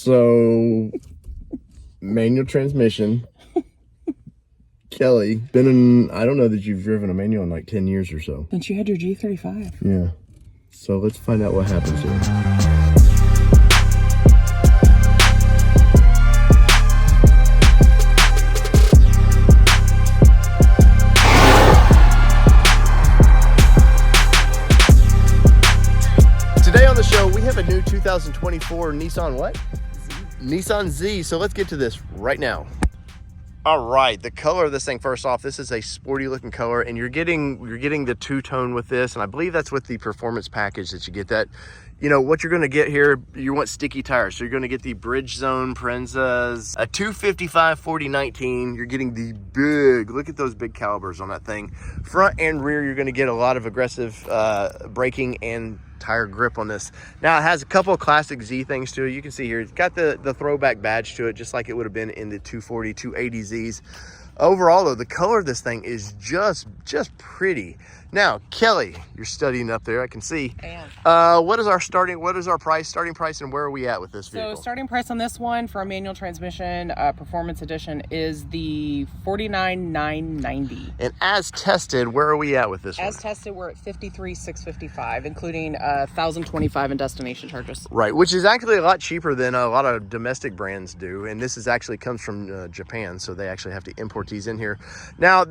So, manual transmission. Kelly, I don't know that you've driven a manual in like 10 years or so. Since you had your G35. Yeah. So let's find out what happens here. Today on the show, we have a new 2024 Nissan what? Nissan Z. So let's get to this right now. All right, the color of this thing, first off, this is a sporty looking color, and you're getting the two-tone with this, and I believe that's with the performance package that you get. That, you know, what you're going to get here, you want sticky tires, so you're going to get the Bridgestone Prenzas, a 255/40/19. You're getting the big, look at those big calibers on that thing. Front and rear, you're going to get a lot of aggressive braking and tire grip on this. Now it has a couple of classic Z things to it. You can see here, it's got the throwback badge to it, just like it would have been in the 240, 280 Zs. Overall though, the color of this thing is just pretty. Now, Kelly, you're studying up there, I can see. I am. What is our starting price, and where are we at with this vehicle? So starting price on this one for a manual transmission, performance edition, is the $49,990. And as tested, where are we at with this one? As tested, we're at $53,655, including 1,025 in destination charges. Right, which is actually a lot cheaper than a lot of domestic brands do. And this actually comes from Japan, so they actually have to import these in here. Now,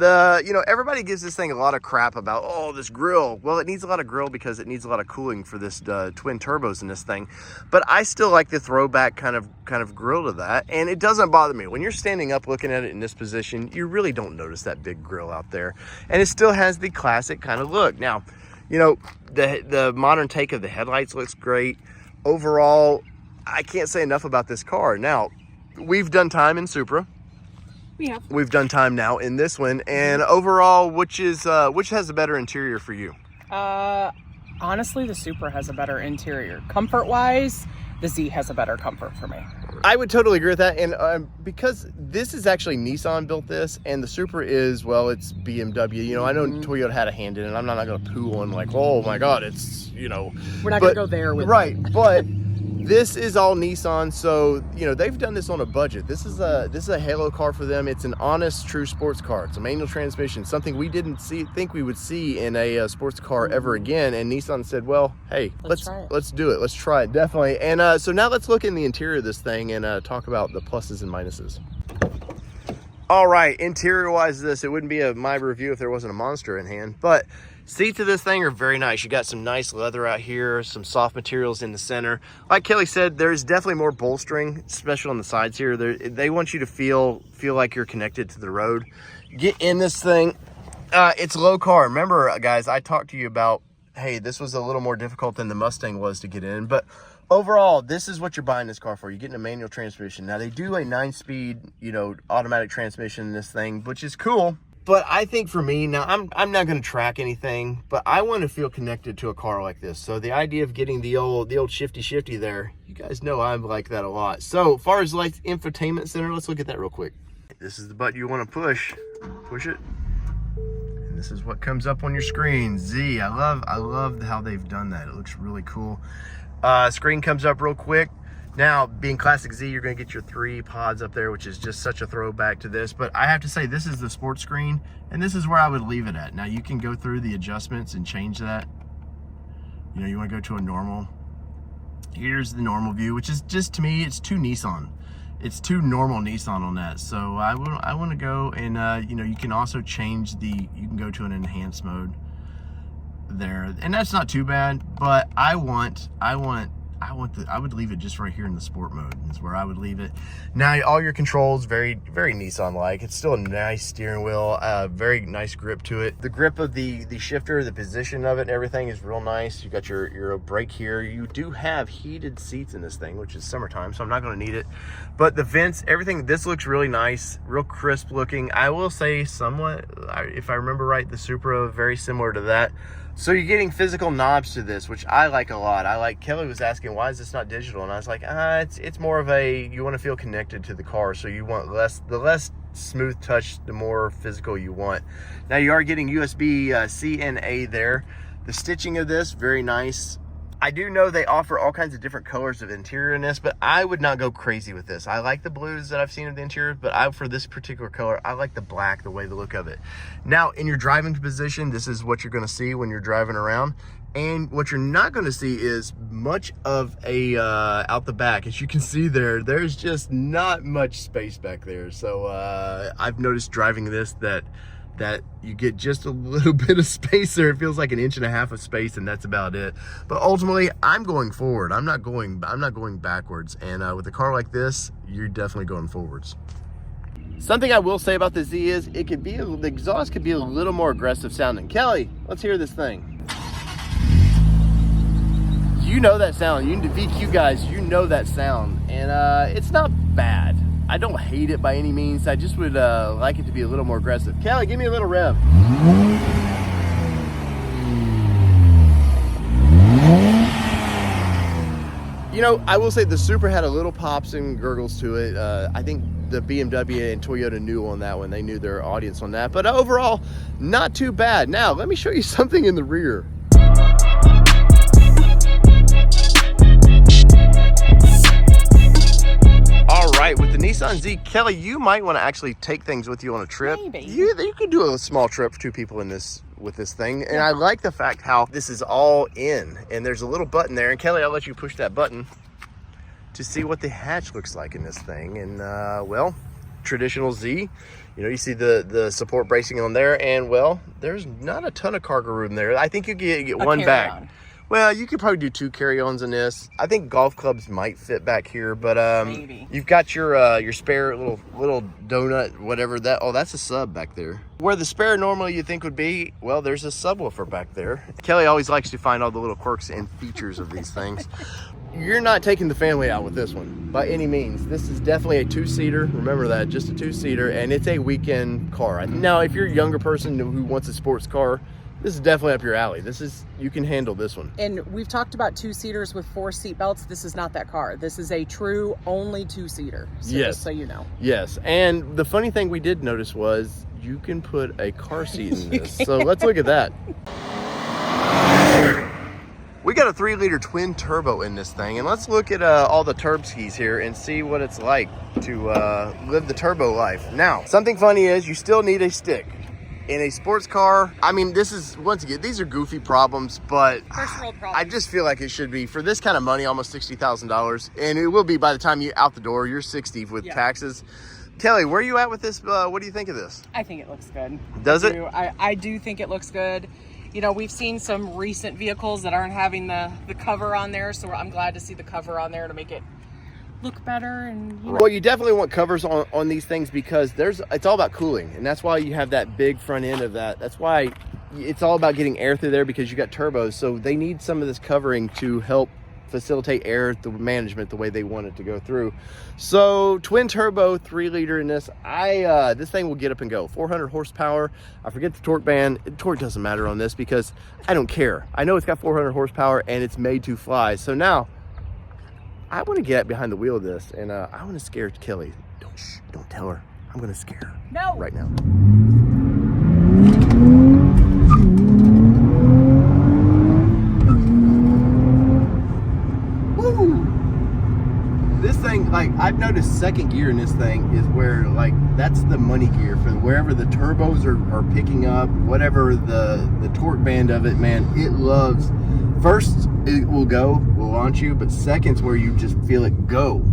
everybody gives this thing a lot of crap about, oh, this grill. Well, it needs a lot of grill because it needs a lot of cooling for this twin turbos in this thing. But I still like the throwback kind of grill to that, and it doesn't bother me. When you're standing up looking at it in this position, you really don't notice that big grill out there, and it still has the classic kind of look. Now, you know, the modern take of the headlights looks great. Overall, I can't say enough about this car. Now, we've done time in Supra. We've done time now in this one, and overall, which has a better interior for you? Honestly, the Supra has a better interior. Comfort-wise, the Z has a better comfort for me. I would totally agree with that, and because this is actually Nissan built this, and the Supra is, well, it's BMW. You know, I know Toyota had a hand in it. I'm not going to poo on like, oh my God, it's, you know. We're not going to go there with right, but this is all Nissan, so you know they've done this on a budget. This is a halo car for them. It's an honest, true sports car. It's a manual transmission, something we didn't think we would see in a sports car ever again. And Nissan said, "Well, hey, let's do it. Let's try it, definitely." And so now let's look in the interior of this thing and talk about the pluses and minuses. All right, interior-wise, it wouldn't be my review if there wasn't a monster in hand, but seats of this thing are very nice. You got some nice leather out here, some soft materials in the center. Like Kelly said, there's definitely more bolstering, especially on the sides here. They want you to feel like you're connected to the road. Get in this thing. It's low car. Remember, guys, I talked to you about, hey, this was a little more difficult than the Mustang was to get in, but overall, this is what you're buying this car for. You're getting a manual transmission. Now, they do a 9-speed, automatic transmission in this thing, which is cool. But I think for me, now I'm not going to track anything, but I want to feel connected to a car like this. So the idea of getting the old shifty there, you guys know I like that a lot. So as far as like infotainment center, let's look at that real quick. This is the button you want to push it. And this is what comes up on your screen. Z, I love how they've done that. It looks really cool. Screen comes up real quick. Now, being Classic Z, you're going to get your 3 pods up there, which is just such a throwback to this. But I have to say, this is the sports screen, and this is where I would leave it at. Now, you can go through the adjustments and change that. You know, you want to go to a normal. Here's the normal view, which is just, to me, it's too Nissan. It's too normal Nissan on that. So I want to go and, you can also change you can go to an enhanced mode there. And that's not too bad, but I would leave it just right here in the sport mode is where I would leave it. Now, all your controls, very, very Nissan-like. It's still a nice steering wheel, very nice grip to it. The grip of the shifter, the position of it and everything is real nice. You got your brake here. You do have heated seats in this thing, which is summertime, so I'm not going to need it. But the vents, everything, this looks really nice, real crisp looking. I will say somewhat, if I remember right, the Supra, very similar to that. So you're getting physical knobs to this, which I like a lot. Kelly was asking, why is this not digital? And I was like, it's more of you want to feel connected to the car. So you want the less smooth touch, the more physical you want. Now you are getting USB C and A there. The stitching of this, very nice. I do know they offer all kinds of different colors of interior in this, but I would not go crazy with this. I like the blues that I've seen of the interior, but for this particular color, I like the black, the look of it. Now, in your driving position, this is what you're gonna see when you're driving around. And what you're not gonna see is much of a out the back. As you can see there's just not much space back there. So I've noticed driving this that you get just a little bit of space there. It feels like 1.5 inches of space, and that's about it. But ultimately, I'm going forward. I'm not going backwards. And with a car like this, you're definitely going forwards. Something I will say about the Z is the exhaust could be a little more aggressive sounding. Kelly, let's hear this thing. You know that sound. You VQ guys, you know that sound, and it's not bad. I don't hate it by any means. I just would like it to be a little more aggressive. Kelly, give me a little rev. You know, I will say the Supra had a little pops and gurgles to it. I think the BMW and Toyota knew on that one. They knew their audience on that. But overall, not too bad. Now, let me show you something in the rear. With the Nissan Z, Kelly, you might want to actually take things with you on a trip. Maybe. You could do a small trip for 2 people in this with this thing. And I like the fact how this is all in, and there's a little button there. And Kelly, I'll let you push that button to see what the hatch looks like in this thing. And well, traditional Z, you know, you see the support bracing on there, and well, there's not a ton of cargo room there. I think you get one bag. Well, you could probably do 2 carry-ons in this. I think golf clubs might fit back here, but maybe. You've got your spare little donut, whatever that. Oh, that's a sub back there. Where the spare normally you think would be, well, there's a subwoofer back there. Kelly always likes to find all the little quirks and features of these things. You're not taking the family out with this one by any means. This is definitely a 2-seater. Remember that, just a 2-seater, and it's a weekend car. Now, if you're a younger person who wants a sports car, this is definitely up your alley. You can handle this one. And we've talked about 2-seaters with 4 seat belts. This is not that car. This is a true only 2-seater. So yes. Just so you know. Yes. And the funny thing we did notice was you can put a car seat in this. So let's look at that. We got a 3-liter twin turbo in this thing. And let's look at all the turb skis here and see what it's like to live the turbo life. Now, something funny is you still need a stick. In a sports car, I mean, this is, once again, these are goofy problems, but first world problems. I just feel like it should be, for this kind of money, almost $60,000, and it will be by the time you're out the door, you're 60 with taxes. Kelly, where are you at with this? What do you think of this? I think it looks good. Does it? I do think it looks good. You know, we've seen some recent vehicles that aren't having the cover on there, so I'm glad to see the cover on there to make it look better. And well, you definitely want covers on these things because it's all about cooling, and that's why you have that big front end of that. That's why it's all about getting air through there, because you got turbos, so they need some of this covering to help facilitate air the management the way they want it to go through. So twin turbo 3-liter in this, this thing will get up and go 400 horsepower. I forget the torque band. Torque doesn't matter on this because I don't care. I know it's got 400 horsepower and it's made to fly. So now I want to get behind the wheel of this, and I want to scare Kelly. Don't tell her. I'm going to scare her. No. Right now. Woo! This thing, like, I've noticed second gear in this thing is where, like, that's the money gear for wherever the turbos are picking up, whatever the torque band of it, man, it loves. First, it will launch you, but second's where you just feel it go.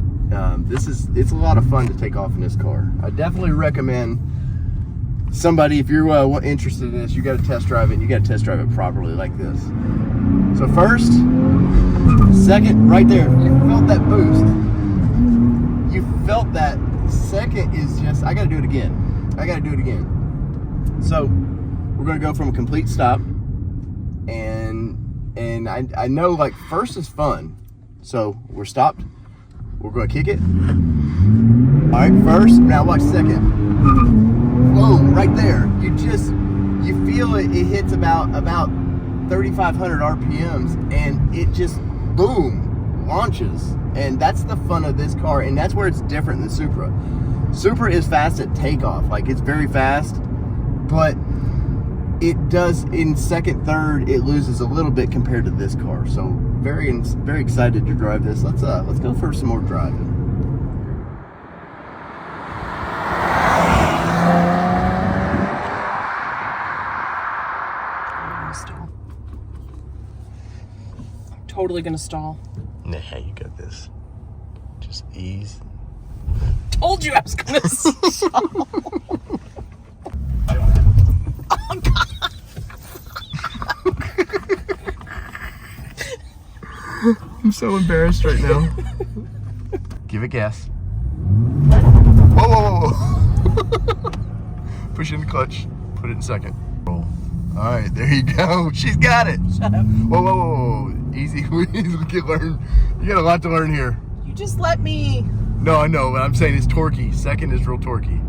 It's a lot of fun to take off in this car. I definitely recommend somebody, if you're interested in this, you got to test drive it, and you got to test drive it properly like this. So first, second, right there, you felt that boost. You felt that. Second is just, I got to do it again. So we're going to go from a complete stop, and I know, like, first is fun. So we're stopped. We're going to kick it. All right, first. Now watch second. Whoa, right there. You feel it. It hits about 3,500 RPMs, and it just, boom, launches. And that's the fun of this car, and that's where it's different than Supra. Supra is fast at takeoff. Like, it's very fast, but it does in second, third, it loses a little bit compared to this car. So very excited to drive this. Let's go for some more driving. Totally gonna stall. Nah, you got this. Just ease. Told you I was gonna stall. Oh God. I'm so embarrassed right now. Give it gas. Whoa, whoa, whoa. Push in the clutch. Put it in second. Roll. All right, there you go. She's got it. Shut up. Whoa, whoa, whoa, whoa. Easy. We can learn. You got a lot to learn here. You just let me. No, I know, but I'm saying it's torquey. Second is real torquey.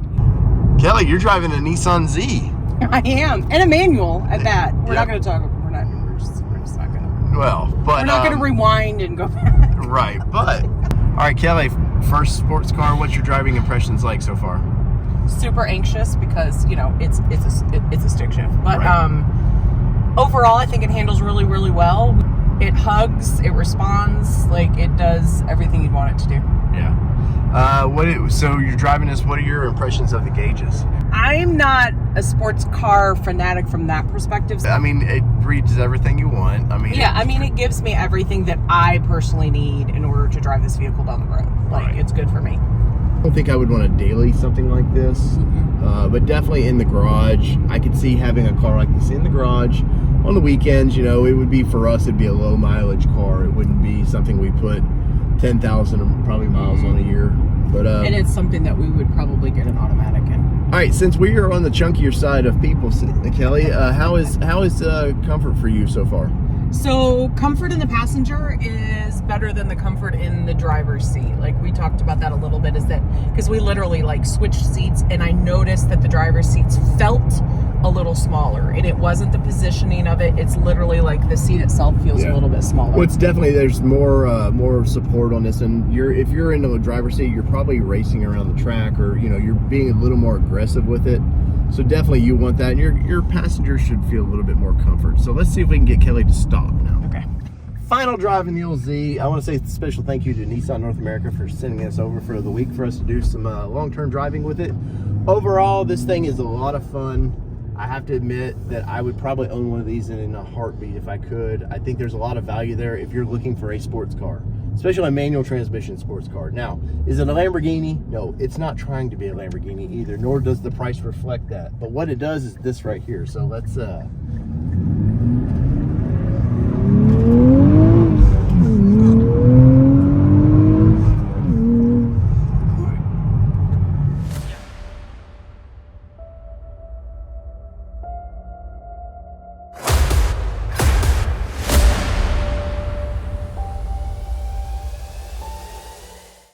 Kelly, you're driving a Nissan Z. I am, and a manual at that. We're Yeah. not gonna talk. We're just not gonna. Well, but We're not gonna rewind and go back. right, but all right, Kelly. First sports car. What's your driving impressions like so far? Super anxious because it's a stick shift, but Right. Overall I think it handles really, really well. It hugs, it responds, like it does everything you'd want it to do. Yeah. So you're driving this. What are your impressions of the gauges? I'm not a sports car fanatic from that perspective. I mean, it reads everything you want. I mean, It gives me everything that I personally need in order to drive this vehicle down the road. Like, Right. It's good for me. I don't think I would want to daily something like this, but definitely in the garage. I could see having a car like this in the garage on the weekends. It would be for us. It'd be a low mileage car. It wouldn't be something we put 10,000 probably miles on a year. But And it's something that we would probably get an automatic in. all right, since we are on the chunkier side of people, Kelly, how is comfort for you so far? So comfort in the passenger is better than the comfort in the driver's seat. Like we talked about that a little bit, is that because we literally like switched seats and I noticed that the driver's seats felt a little smaller, and it wasn't the positioning of it. It's literally like the seat itself feels a little bit smaller. Well, it's definitely, there's more support on this, and if you're into a driver's seat, you're probably racing around the track, or you're being a little more aggressive with it. So definitely you want that, and your passenger should feel a little bit more comfort. So let's see if we can get Kelly to stop now. Okay. Final drive in the old Z. I want to say a special thank you to Nissan North America for sending us over for the week for us to do some long-term driving with it. Overall, this thing is a lot of fun. I have to admit that I would probably own one of these in a heartbeat if I could. I think there's a lot of value there if you're looking for a sports car, especially a manual transmission sports car. Now, is it a Lamborghini? No, it's not trying to be a Lamborghini either, nor does the price reflect that. But what it does is this right here. So let's